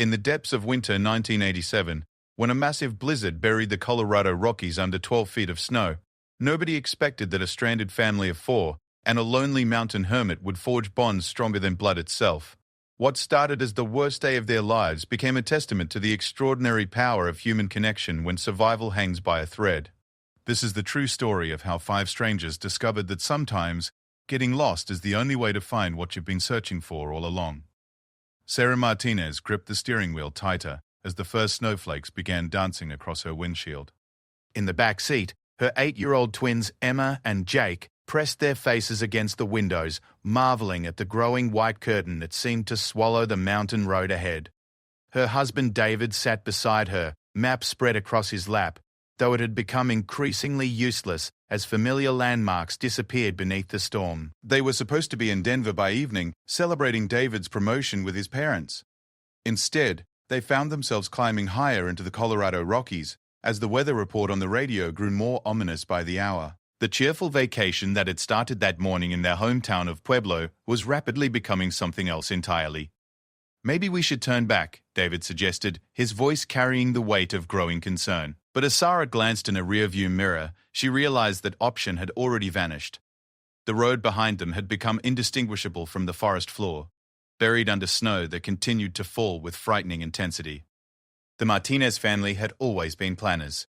In the depths of winter 1987, when a massive blizzard buried the Colorado Rockies under 12 feet of snow, nobody expected that a stranded family of four and a lonely mountain hermit would forge bonds stronger than blood itself. What started as the worst day of their lives became a testament to the extraordinary power of human connection when survival hangs by a thread. This is the true story of how five strangers discovered that sometimes getting lost is the only way to find what you've been searching for all along. Sarah Martinez gripped the steering wheel tighter as the first snowflakes began dancing across her windshield. In the back seat, her 8-year-old twins Emma and Jake pressed their faces against the windows, marveling at the growing white curtain that seemed to swallow the mountain road ahead. Her husband David sat beside her, map spread across his lap, though it had become increasingly useless as familiar landmarks disappeared beneath the storm. They were supposed to be in Denver by evening, celebrating David's promotion with his parents. Instead, they found themselves climbing higher into the Colorado Rockies as the weather report on the radio grew more ominous by the hour. The cheerful vacation that had started that morning in their hometown of Pueblo was rapidly becoming something else entirely. "Maybe we should turn back," David suggested, his voice carrying the weight of growing concern. But as Sarah glanced in a rearview mirror, she realized that option had already vanished. The road behind them had become indistinguishable from the forest floor, buried under snow that continued to fall with frightening intensity. The Martinez family had always been planners.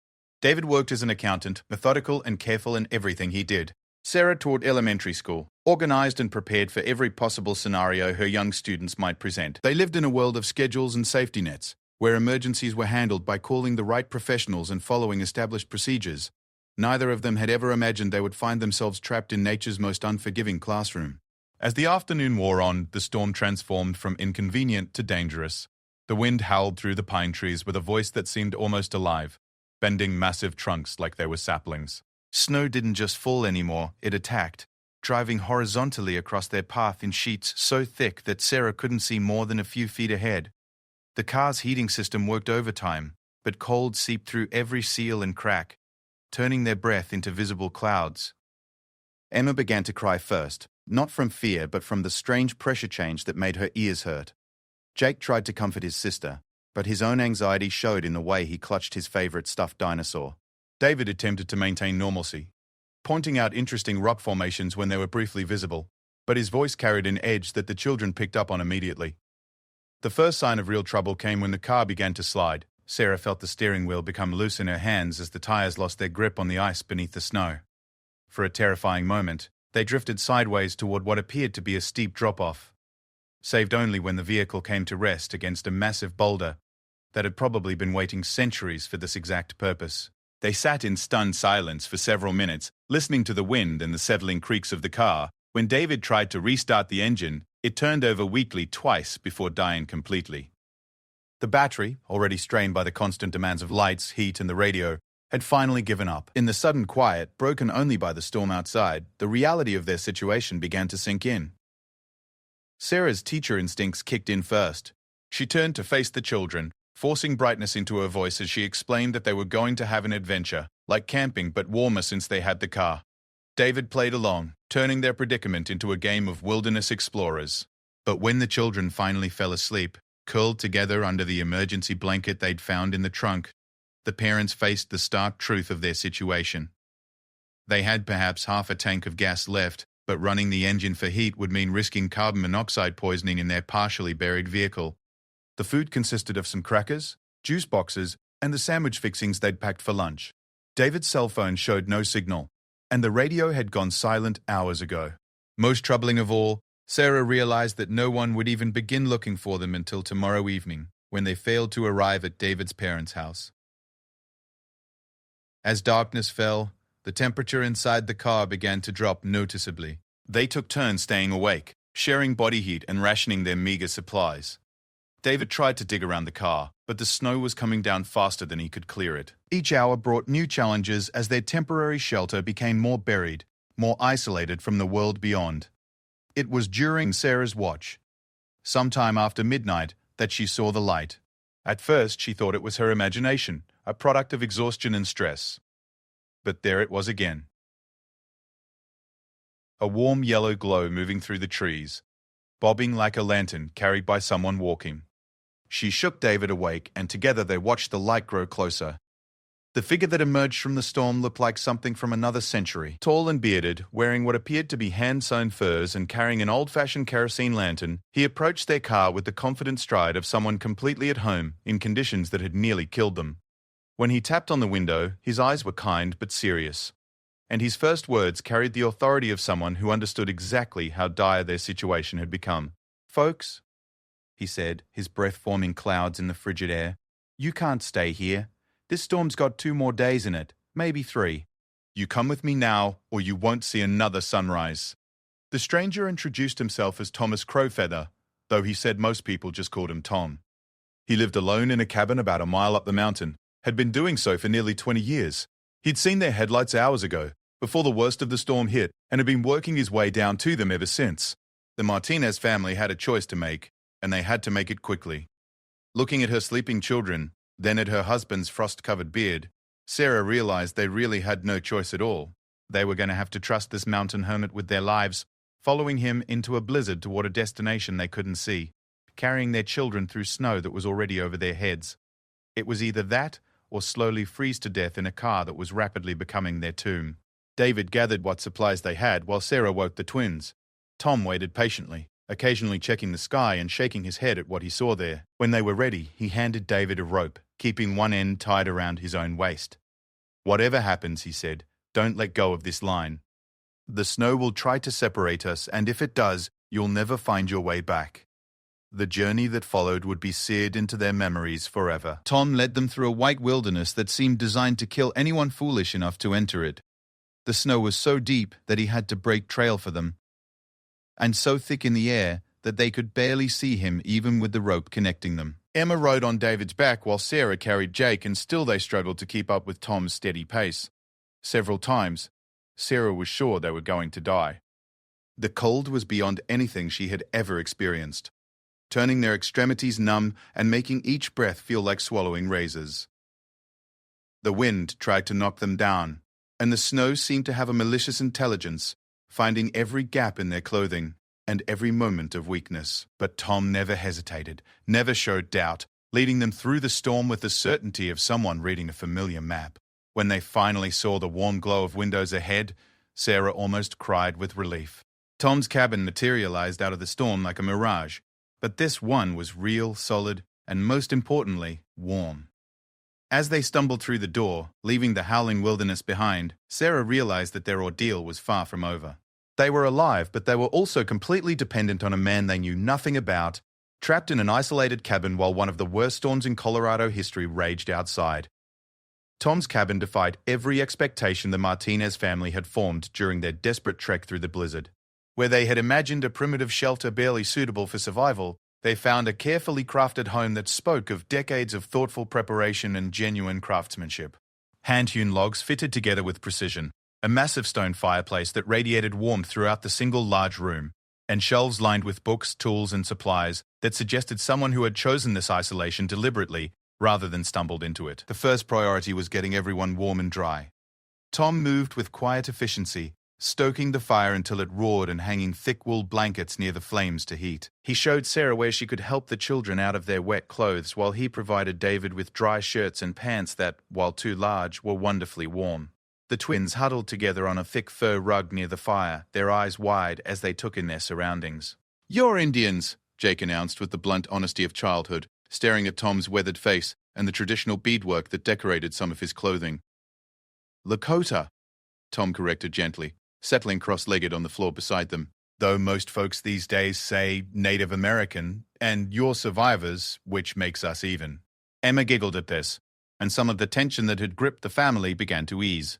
David worked as an accountant, methodical and careful in everything he did. Sarah taught elementary school, organized and prepared for every possible scenario her young students might present. They lived in a world of schedules and safety nets, where emergencies were handled by calling the right professionals and following established procedures. Neither of them had ever imagined they would find themselves trapped in nature's most unforgiving classroom. As the afternoon wore on, the storm transformed from inconvenient to dangerous. The wind howled through the pine trees with a voice that seemed almost alive, bending massive trunks like they were saplings. Snow didn't just fall anymore, it attacked, driving horizontally across their path in sheets so thick that Sarah couldn't see more than a few feet ahead. The car's heating system worked overtime, but cold seeped through every seal and crack, turning their breath into visible clouds. Emma began to cry first, not from fear but from the strange pressure change that made her ears hurt. Jake tried to comfort his sister, but his own anxiety showed in the way he clutched his favorite stuffed dinosaur. David attempted to maintain normalcy, pointing out interesting rock formations when they were briefly visible, but his voice carried an edge that the children picked up on immediately. The first sign of real trouble came when the car began to slide. Sarah felt the steering wheel become loose in her hands as the tires lost their grip on the ice beneath the snow. For a terrifying moment, they drifted sideways toward what appeared to be a steep drop-off, saved only when the vehicle came to rest against a massive boulder that had probably been waiting centuries for this exact purpose. They sat in stunned silence for several minutes, listening to the wind and the settling creaks of the car. When David tried to restart the engine, it turned over weakly twice before dying completely. The battery, already strained by the constant demands of lights, heat, and the radio, had finally given up. In the sudden quiet, broken only by the storm outside, the reality of their situation began to sink in. Sarah's teacher instincts kicked in first. She turned to face the children, forcing brightness into her voice as she explained that they were going to have an adventure, like camping but warmer since they had the car. David played along, turning their predicament into a game of wilderness explorers. But when the children finally fell asleep, curled together under the emergency blanket they'd found in the trunk, the parents faced the stark truth of their situation. They had perhaps half a tank of gas left, but running the engine for heat would mean risking carbon monoxide poisoning in their partially buried vehicle. The food consisted of some crackers, juice boxes, and the sandwich fixings they'd packed for lunch. David's cell phone showed no signal, and the radio had gone silent hours ago. Most troubling of all, Sarah realized that no one would even begin looking for them until tomorrow evening, when they failed to arrive at David's parents' house. As darkness fell, the temperature inside the car began to drop noticeably. They took turns staying awake, sharing body heat and rationing their meager supplies. David tried to dig around the car, but the snow was coming down faster than he could clear it. Each hour brought new challenges as their temporary shelter became more buried, more isolated from the world beyond. It was during Sarah's watch, sometime after midnight, that she saw the light. At first, she thought it was her imagination, a product of exhaustion and stress. But there it was again. A warm yellow glow moving through the trees, bobbing like a lantern carried by someone walking. She shook David awake, and together they watched the light grow closer. The figure that emerged from the storm looked like something from another century. Tall and bearded, wearing what appeared to be hand-sewn furs and carrying an old-fashioned kerosene lantern, he approached their car with the confident stride of someone completely at home in conditions that had nearly killed them. When he tapped on the window, his eyes were kind but serious, and his first words carried the authority of someone who understood exactly how dire their situation had become. "Folks," he said, his breath forming clouds in the frigid air, "you can't stay here. This storm's got 2 more days in it, maybe 3. You come with me now, or you won't see another sunrise." The stranger introduced himself as Thomas Crowfeather, though he said most people just called him Tom. He lived alone in a cabin about a mile up the mountain, had been doing so for nearly 20 years. He'd seen their headlights hours ago, before the worst of the storm hit, and had been working his way down to them ever since. The Martinez family had a choice to make, and they had to make it quickly. Looking at her sleeping children, then at her husband's frost-covered beard, Sarah realized they really had no choice at all. They were going to have to trust this mountain hermit with their lives, following him into a blizzard toward a destination they couldn't see, carrying their children through snow that was already over their heads. It was either that or slowly freeze to death in a car that was rapidly becoming their tomb. David gathered what supplies they had while Sarah woke the twins. Tom waited patiently, occasionally checking the sky and shaking his head at what he saw there. When they were ready, he handed David a rope, keeping one end tied around his own waist. "Whatever happens," he said, "don't let go of this line. The snow will try to separate us, and if it does, you'll never find your way back." The journey that followed would be seared into their memories forever. Tom led them through a white wilderness that seemed designed to kill anyone foolish enough to enter it. The snow was so deep that he had to break trail for them, and so thick in the air that they could barely see him even with the rope connecting them. Emma rode on David's back while Sarah carried Jake, and still they struggled to keep up with Tom's steady pace. Several times, Sarah was sure they were going to die. The cold was beyond anything she had ever experienced, turning their extremities numb and making each breath feel like swallowing razors. The wind tried to knock them down, and the snow seemed to have a malicious intelligence, finding every gap in their clothing and every moment of weakness. But Tom never hesitated, never showed doubt, leading them through the storm with the certainty of someone reading a familiar map. When they finally saw the warm glow of windows ahead, Sarah almost cried with relief. Tom's cabin materialized out of the storm like a mirage, but this one was real, solid, and most importantly, warm. As they stumbled through the door, leaving the howling wilderness behind, Sarah realized that their ordeal was far from over. They were alive, but they were also completely dependent on a man they knew nothing about, trapped in an isolated cabin while one of the worst storms in Colorado history raged outside. Tom's cabin defied every expectation the Martinez family had formed during their desperate trek through the blizzard. Where they had imagined a primitive shelter barely suitable for survival, they found a carefully crafted home that spoke of decades of thoughtful preparation and genuine craftsmanship. Hand-hewn logs fitted together with precision, a massive stone fireplace that radiated warmth throughout the single large room, and shelves lined with books, tools, and supplies that suggested someone who had chosen this isolation deliberately rather than stumbled into it. The first priority was getting everyone warm and dry. Tom moved with quiet efficiency, stoking the fire until it roared and hanging thick wool blankets near the flames to heat. He showed Sarah where she could help the children out of their wet clothes while he provided David with dry shirts and pants that, while too large, were wonderfully warm. The twins huddled together on a thick fur rug near the fire, their eyes wide as they took in their surroundings. "You're Indians," Jake announced with the blunt honesty of childhood, staring at Tom's weathered face and the traditional beadwork that decorated some of his clothing. "Lakota," Tom corrected gently, settling cross-legged on the floor beside them. "Though most folks these days say Native American, and you're survivors, which makes us even." Emma giggled at this, and some of the tension that had gripped the family began to ease.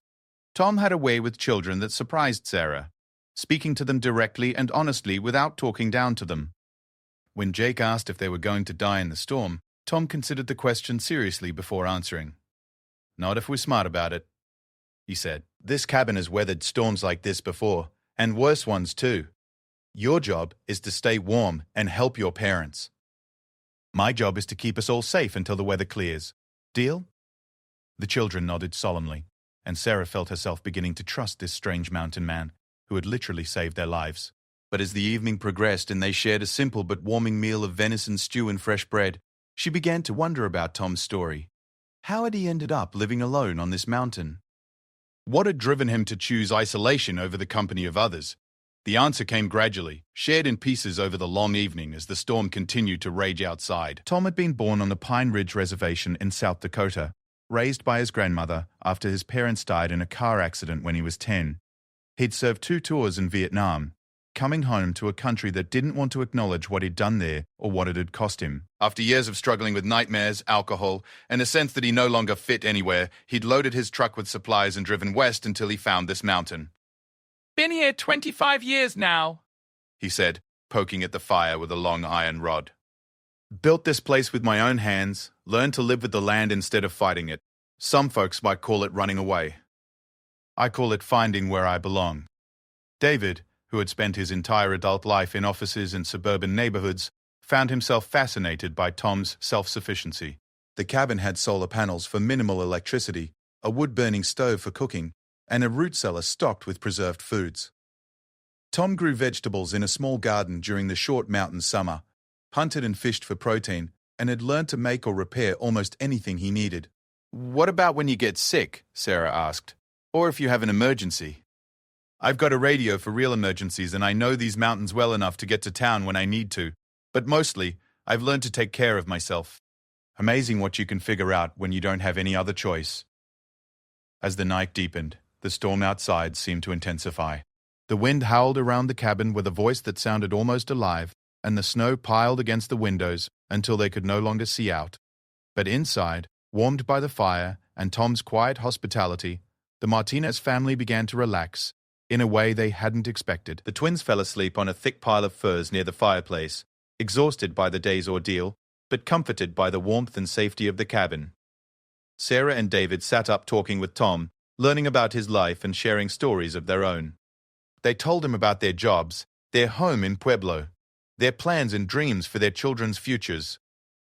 Tom had a way with children that surprised Sarah, speaking to them directly and honestly without talking down to them. When Jake asked if they were going to die in the storm, Tom considered the question seriously before answering. "Not if we're smart about it," he said. "This cabin has weathered storms like this before, and worse ones too. Your job is to stay warm and help your parents. My job is to keep us all safe until the weather clears. Deal?" The children nodded solemnly, and Sarah felt herself beginning to trust this strange mountain man who had literally saved their lives. But as the evening progressed and they shared a simple but warming meal of venison stew and fresh bread, She began to wonder about Tom's story. How had he ended up living alone on this mountain? What had driven him to choose isolation over the company of others? The answer came gradually, shared in pieces over the long evening as the storm continued to rage outside. Tom had been born on the Pine Ridge Reservation in South Dakota, raised by his grandmother after his parents died in a car accident when he was 10. He'd served 2 tours in Vietnam, coming home to a country that didn't want to acknowledge what he'd done there or what it had cost him. After years of struggling with nightmares, alcohol, and a sense that he no longer fit anywhere, he'd loaded his truck with supplies and driven west until he found this mountain. Been here 25 years now, he said, poking at the fire with a long iron rod. Built this place with my own hands, learned to live with the land instead of fighting it. Some folks might call it running away. I call it finding where I belong. David, who had spent his entire adult life in offices and suburban neighborhoods, found himself fascinated by Tom's self-sufficiency. The cabin had solar panels for minimal electricity, a wood-burning stove for cooking, and a root cellar stocked with preserved foods. Tom grew vegetables in a small garden during the short mountain summer, hunted and fished for protein, and had learned to make or repair almost anything he needed. "What about when you get sick?" Sarah asked. "Or if you have an emergency?" "I've got a radio for real emergencies, and I know these mountains well enough to get to town when I need to. But mostly, I've learned to take care of myself." Amazing what you can figure out when you don't have any other choice. As the night deepened, the storm outside seemed to intensify. The wind howled around the cabin with a voice that sounded almost alive, and the snow piled against the windows until they could no longer see out. But inside, warmed by the fire and Tom's quiet hospitality, the Martinez family began to relax in a way they hadn't expected. The twins fell asleep on a thick pile of furs near the fireplace, exhausted by the day's ordeal, but comforted by the warmth and safety of the cabin. Sarah and David sat up talking with Tom, learning about his life and sharing stories of their own. They told him about their jobs, their home in Pueblo, their plans and dreams for their children's futures.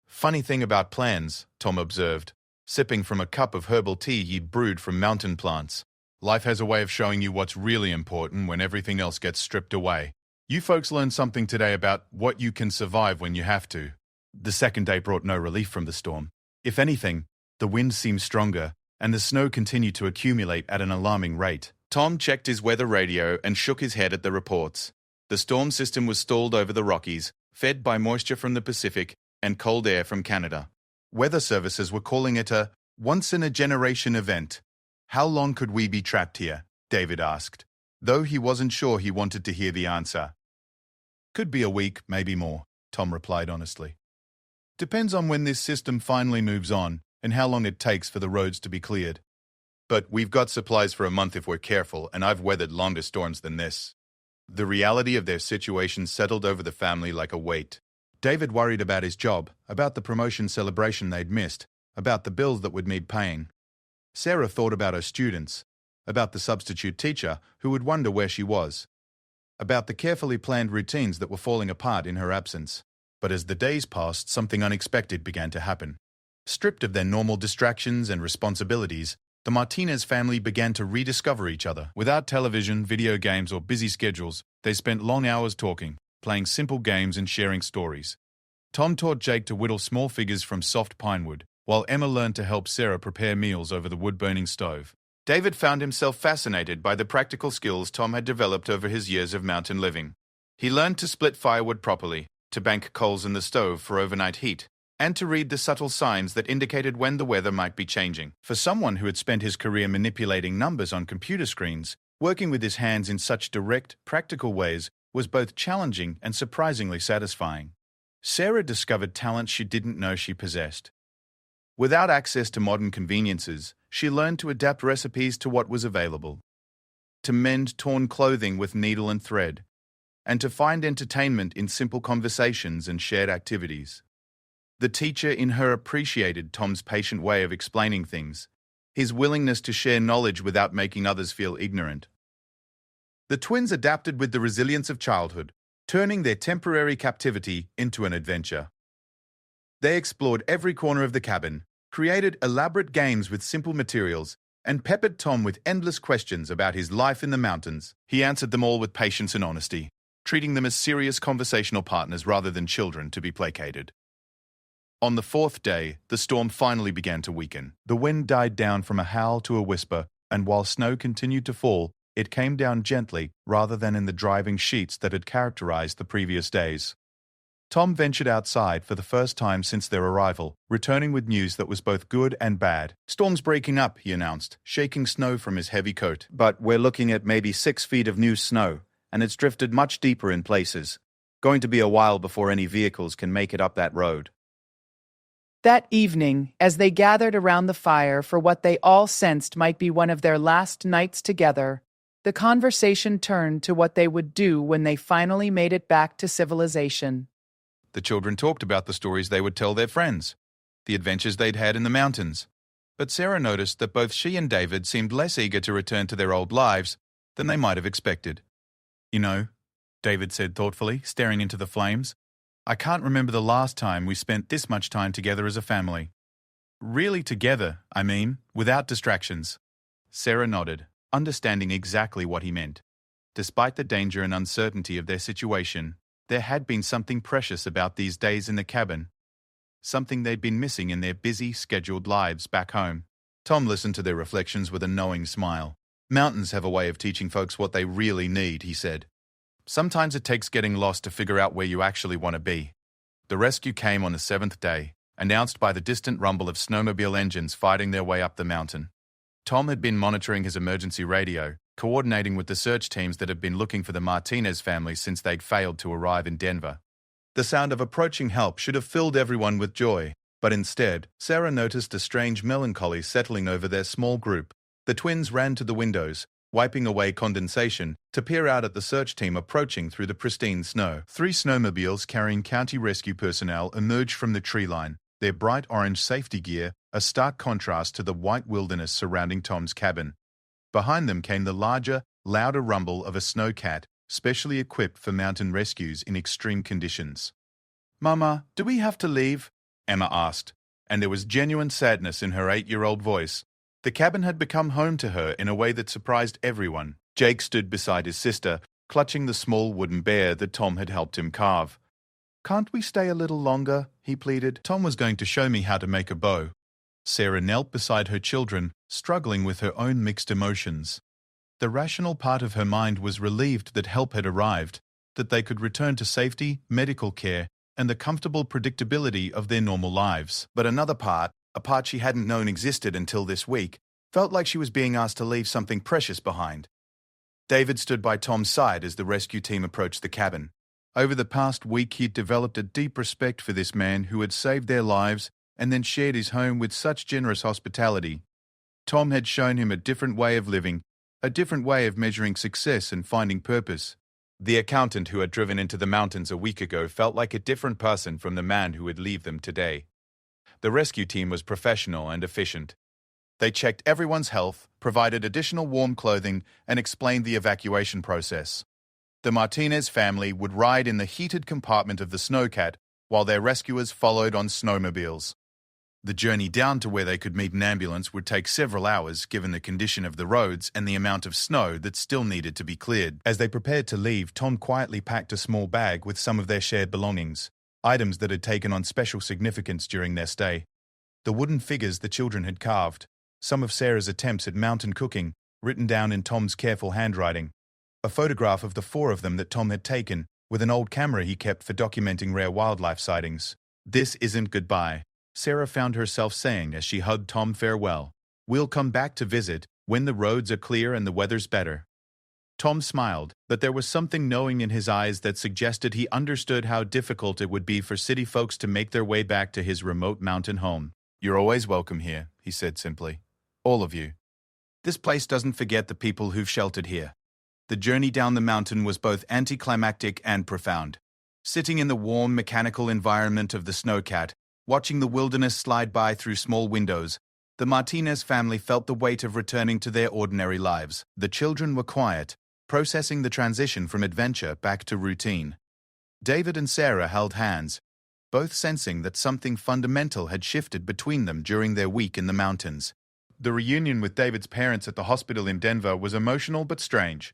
"Funny thing about plans," Tom observed, sipping from a cup of herbal tea he'd brewed from mountain plants. "Life has a way of showing you what's really important when everything else gets stripped away. You folks learned something today about what you can survive when you have to." The second day brought no relief from the storm. If anything, the wind seemed stronger, and the snow continued to accumulate at an alarming rate. Tom checked his weather radio and shook his head at the reports. The storm system was stalled over the Rockies, fed by moisture from the Pacific and cold air from Canada. Weather services were calling it a once-in-a-generation event. "How long could we be trapped here?" David asked, though he wasn't sure he wanted to hear the answer. "Could be a week, maybe more," Tom replied honestly. "Depends on when this system finally moves on and how long it takes for the roads to be cleared. But we've got supplies for a month if we're careful, and I've weathered longer storms than this." The reality of their situation settled over the family like a weight. David worried about his job, about the promotion celebration they'd missed, about the bills that would need paying. Sarah thought about her students, about the substitute teacher who would wonder where she was, about the carefully planned routines that were falling apart in her absence. But as the days passed, something unexpected began to happen. Stripped of their normal distractions and responsibilities, the Martinez family began to rediscover each other. Without television, video games, or busy schedules, they spent long hours talking, playing simple games and sharing stories. Tom taught Jake to whittle small figures from soft pine wood, while Emma learned to help Sarah prepare meals over the wood-burning stove. David found himself fascinated by the practical skills Tom had developed over his years of mountain living. He learned to split firewood properly, to bank coals in the stove for overnight heat, and to read the subtle signs that indicated when the weather might be changing. For someone who had spent his career manipulating numbers on computer screens, working with his hands in such direct, practical ways was both challenging and surprisingly satisfying. Sarah discovered talent she didn't know she possessed. Without access to modern conveniences, she learned to adapt recipes to what was available, to mend torn clothing with needle and thread, and to find entertainment in simple conversations and shared activities. The teacher in her appreciated Tom's patient way of explaining things, his willingness to share knowledge without making others feel ignorant. The twins adapted with the resilience of childhood, turning their temporary captivity into an adventure. They explored every corner of the cabin, created elaborate games with simple materials, and peppered Tom with endless questions about his life in the mountains. He answered them all with patience and honesty, treating them as serious conversational partners rather than children to be placated. On the fourth day, the storm finally began to weaken. The wind died down from a howl to a whisper, and while snow continued to fall, it came down gently rather than in the driving sheets that had characterized the previous days. Tom ventured outside for the first time since their arrival, returning with news that was both good and bad. "Storm's breaking up," he announced, shaking snow from his heavy coat. "But we're looking at maybe 6 feet of new snow, and it's drifted much deeper in places. Going to be a while before any vehicles can make it up that road." That evening, as they gathered around the fire for what they all sensed might be one of their last nights together, the conversation turned to what they would do when they finally made it back to civilization. The children talked about the stories they would tell their friends, the adventures they'd had in the mountains. But Sarah noticed that both she and David seemed less eager to return to their old lives than they might have expected. "You know," David said thoughtfully, staring into the flames, "I can't remember the last time we spent this much time together as a family. Really together, I mean, without distractions." Sarah nodded, understanding exactly what he meant. Despite the danger and uncertainty of their situation, there had been something precious about these days in the cabin, something they'd been missing in their busy, scheduled lives back home. Tom listened to their reflections with a knowing smile. "Mountains have a way of teaching folks what they really need," he said. "Sometimes it takes getting lost to figure out where you actually want to be." The rescue came on the 7th day, announced by the distant rumble of snowmobile engines fighting their way up the mountain. Tom had been monitoring his emergency radio, coordinating with the search teams that had been looking for the Martinez family since they'd failed to arrive in Denver. The sound of approaching help should have filled everyone with joy, but instead, Sarah noticed a strange melancholy settling over their small group. The twins ran to the windows, wiping away condensation, to peer out at the search team approaching through the pristine snow. 3 snowmobiles carrying county rescue personnel emerged from the tree line, their bright orange safety gear a stark contrast to the white wilderness surrounding Tom's cabin. Behind them came the larger, louder rumble of a snowcat, specially equipped for mountain rescues in extreme conditions. "Mama, do we have to leave?" Emma asked, and there was genuine sadness in her 8-year-old voice. The cabin had become home to her in a way that surprised everyone. Jake stood beside his sister, clutching the small wooden bear that Tom had helped him carve. "Can't we stay a little longer?" he pleaded. "Tom was going to show me how to make a bow." Sarah knelt beside her children, struggling with her own mixed emotions. The rational part of her mind was relieved that help had arrived, that they could return to safety, medical care, and the comfortable predictability of their normal lives. But another part, a part she hadn't known existed until this week, felt like she was being asked to leave something precious behind. David stood by Tom's side as the rescue team approached the cabin. Over the past week, he'd developed a deep respect for this man who had saved their lives and then shared his home with such generous hospitality. Tom had shown him a different way of living, a different way of measuring success and finding purpose. The accountant who had driven into the mountains a week ago felt like a different person from the man who would leave them today. The rescue team was professional and efficient. They checked everyone's health, provided additional warm clothing, and explained the evacuation process. The Martinez family would ride in the heated compartment of the snowcat while their rescuers followed on snowmobiles. The journey down to where they could meet an ambulance would take several hours given the condition of the roads and the amount of snow that still needed to be cleared. As they prepared to leave, Tom quietly packed a small bag with some of their shared belongings, items that had taken on special significance during their stay. The wooden figures the children had carved, some of Sarah's attempts at mountain cooking, written down in Tom's careful handwriting, a photograph of the 4 of them that Tom had taken with an old camera he kept for documenting rare wildlife sightings. "This isn't goodbye," Sarah found herself saying as she hugged Tom farewell. "We'll come back to visit when the roads are clear and the weather's better." Tom smiled, but there was something knowing in his eyes that suggested he understood how difficult it would be for city folks to make their way back to his remote mountain home. "You're always welcome here," he said simply. "All of you. This place doesn't forget the people who've sheltered here." The journey down the mountain was both anticlimactic and profound. Sitting in the warm, mechanical environment of the snowcat, watching the wilderness slide by through small windows, the Martinez family felt the weight of returning to their ordinary lives. The children were quiet, processing the transition from adventure back to routine. David and Sarah held hands, both sensing that something fundamental had shifted between them during their week in the mountains. The reunion with David's parents at the hospital in Denver was emotional but strange.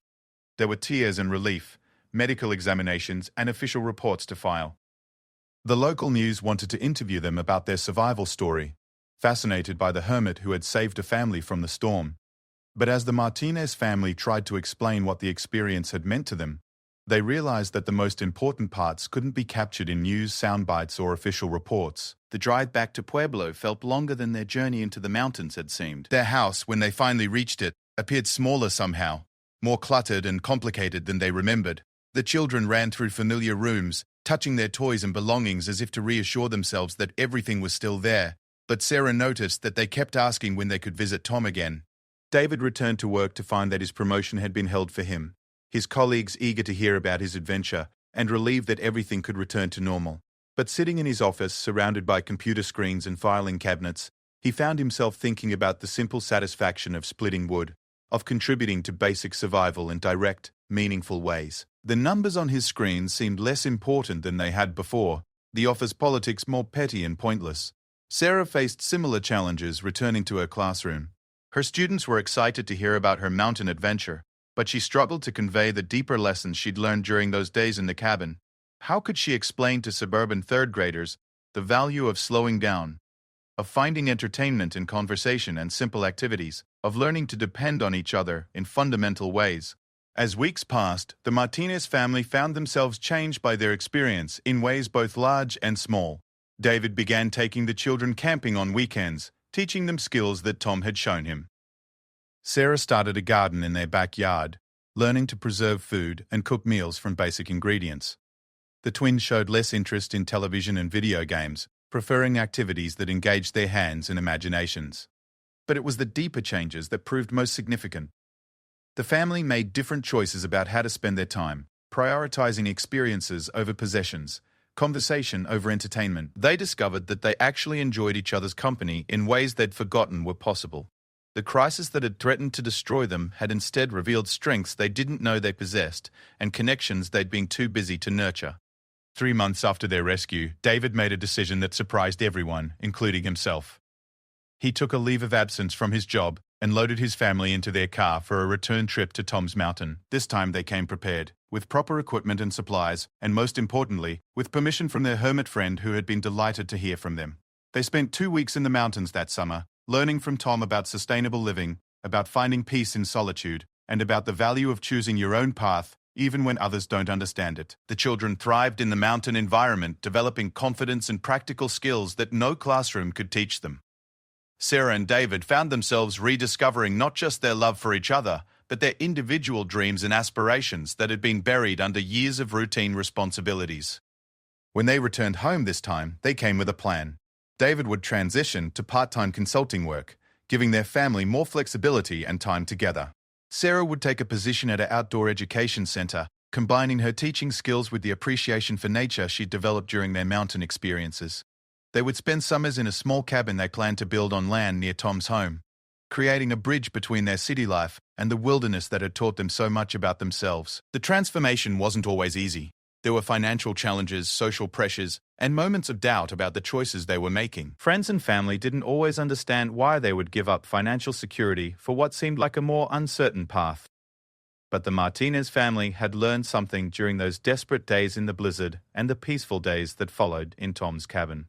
There were tears and relief, medical examinations, and official reports to file. The local news wanted to interview them about their survival story, fascinated by the hermit who had saved a family from the storm. But as the Martinez family tried to explain what the experience had meant to them, they realized that the most important parts couldn't be captured in news soundbites or official reports. The drive back to Pueblo felt longer than their journey into the mountains had seemed. Their house, when they finally reached it, appeared smaller somehow, more cluttered and complicated than they remembered. The children ran through familiar rooms, touching their toys and belongings as if to reassure themselves that everything was still there. But Sarah noticed that they kept asking when they could visit Tom again. David returned to work to find that his promotion had been held for him, his colleagues eager to hear about his adventure and relieved that everything could return to normal. But sitting in his office, surrounded by computer screens and filing cabinets, he found himself thinking about the simple satisfaction of splitting wood, of contributing to basic survival in direct, meaningful ways. The numbers on his screen seemed less important than they had before, the office politics more petty and pointless. Sarah faced similar challenges returning to her classroom. Her students were excited to hear about her mountain adventure, but she struggled to convey the deeper lessons she'd learned during those days in the cabin. How could she explain to suburban third graders the value of slowing down, of finding entertainment in conversation and simple activities, of learning to depend on each other in fundamental ways? As weeks passed, the Martinez family found themselves changed by their experience in ways both large and small. David began taking the children camping on weekends, teaching them skills that Tom had shown him. Sarah started a garden in their backyard, learning to preserve food and cook meals from basic ingredients. The twins showed less interest in television and video games, preferring activities that engaged their hands and imaginations. But it was the deeper changes that proved most significant. The family made different choices about how to spend their time, prioritizing experiences over possessions, conversation over entertainment. They discovered that they actually enjoyed each other's company in ways they'd forgotten were possible. The crisis that had threatened to destroy them had instead revealed strengths they didn't know they possessed and connections they'd been too busy to nurture. 3 months after their rescue, David made a decision that surprised everyone, including himself. He took a leave of absence from his job and loaded his family into their car for a return trip to Tom's Mountain. This time they came prepared, with proper equipment and supplies, and most importantly, with permission from their hermit friend who had been delighted to hear from them. They spent 2 weeks in the mountains that summer, learning from Tom about sustainable living, about finding peace in solitude, and about the value of choosing your own path, even when others don't understand it. The children thrived in the mountain environment, developing confidence and practical skills that no classroom could teach them. Sarah and David found themselves rediscovering not just their love for each other, but their individual dreams and aspirations that had been buried under years of routine responsibilities. When they returned home this time, they came with a plan. David would transition to part-time consulting work, giving their family more flexibility and time together. Sarah would take a position at an outdoor education center, combining her teaching skills with the appreciation for nature she'd developed during their mountain experiences. They would spend summers in a small cabin they planned to build on land near Tom's home, creating a bridge between their city life and the wilderness that had taught them so much about themselves. The transformation wasn't always easy. There were financial challenges, social pressures, and moments of doubt about the choices they were making. Friends and family didn't always understand why they would give up financial security for what seemed like a more uncertain path. But the Martinez family had learned something during those desperate days in the blizzard and the peaceful days that followed in Tom's cabin.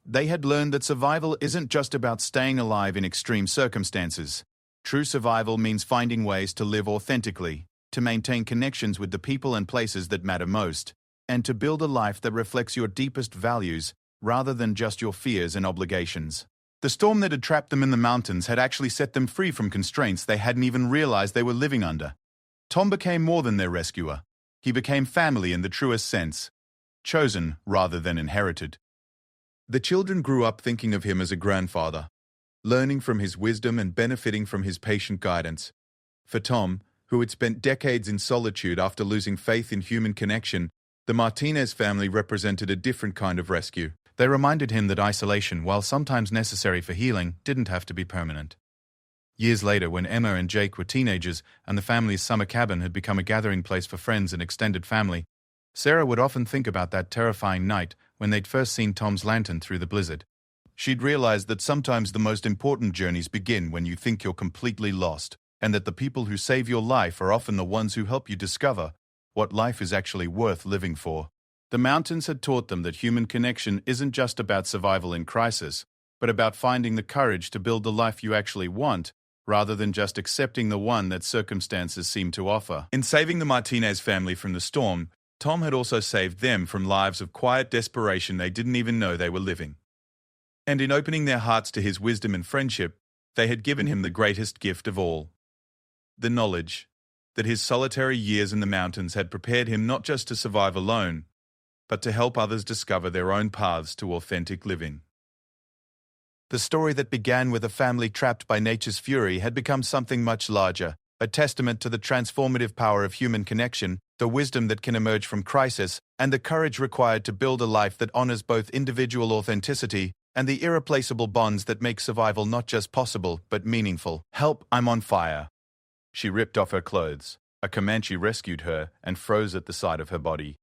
They had learned that survival isn't just about staying alive in extreme circumstances. True survival means finding ways to live authentically, to maintain connections with the people and places that matter most, and to build a life that reflects your deepest values rather than just your fears and obligations. The storm that had trapped them in the mountains had actually set them free from constraints they hadn't even realized they were living under. Tom became more than their rescuer. He became family in the truest sense, chosen rather than inherited. The children grew up thinking of him as a grandfather, learning from his wisdom and benefiting from his patient guidance. For Tom, who had spent decades in solitude after losing faith in human connection, the Martinez family represented a different kind of rescue. They reminded him that isolation, while sometimes necessary for healing, didn't have to be permanent. Years later, when Emma and Jake were teenagers and the family's summer cabin had become a gathering place for friends and extended family, Sarah would often think about that terrifying night when they'd first seen Tom's lantern through the blizzard. She'd realized that sometimes the most important journeys begin when you think you're completely lost, and that the people who save your life are often the ones who help you discover what life is actually worth living for. The mountains had taught them that human connection isn't just about survival in crisis, but about finding the courage to build the life you actually want, rather than just accepting the one that circumstances seem to offer. In saving the Martinez family from the storm, Tom had also saved them from lives of quiet desperation they didn't even know they were living. And in opening their hearts to his wisdom and friendship, they had given him the greatest gift of all: the knowledge that his solitary years in the mountains had prepared him not just to survive alone, but to help others discover their own paths to authentic living. The story that began with a family trapped by nature's fury had become something much larger, a testament to the transformative power of human connection, the wisdom that can emerge from crisis, and the courage required to build a life that honors both individual authenticity and the irreplaceable bonds that make survival not just possible, but meaningful. "Help, I'm on fire." She ripped off her clothes. A Comanche rescued her and froze at the sight of her body.